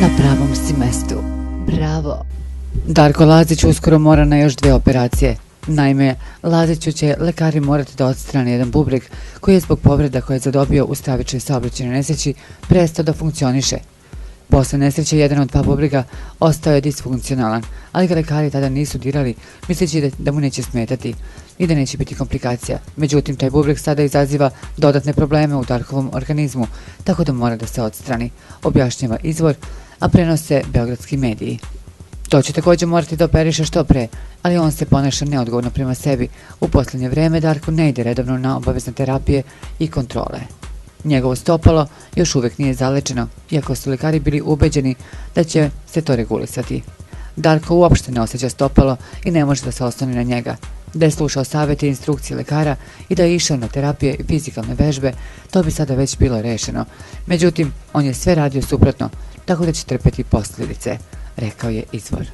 Na pravom si mestu. Bravo! Darko Lazić uskoro mora na još 2 operacije. Naime, Laziću će lekari morati da odstrane jedan bubreg koji je zbog povreda koje je zadobio u stravičnoj saobraćajnoj nesreći prestao da funkcioniše. Posle nesreće jedan od 2 bubrega ostao je disfunkcionalan, ali ga lekari tada nisu dirali, misleći da mu neće smetati i da neće biti komplikacija. Međutim, taj bubreg sada izaziva dodatne probleme u Darkovom organizmu, tako da mora da se odstrani, objašnjava izvor, a prenose beogradski mediji. To će također morati da operiše što pre, ali on se ponaša neodgovorno prema sebi. U posljednje vreme Darko ne ide redovno na obavezne terapije i kontrole. Njegovo stopalo još uvijek nije zalečeno, iako su lekari bili ubeđeni da će se to regulisati. Darko uopšte ne osjeća stopalo i ne može da se osloni na njega. Da je slušao savjete i instrukcije lekara i da je išao na terapije i fizikalne vežbe, to bi sada već bilo rešeno. Međutim, on je sve radio suprotno, tako da će trpeti posljedice, rekao je izvor.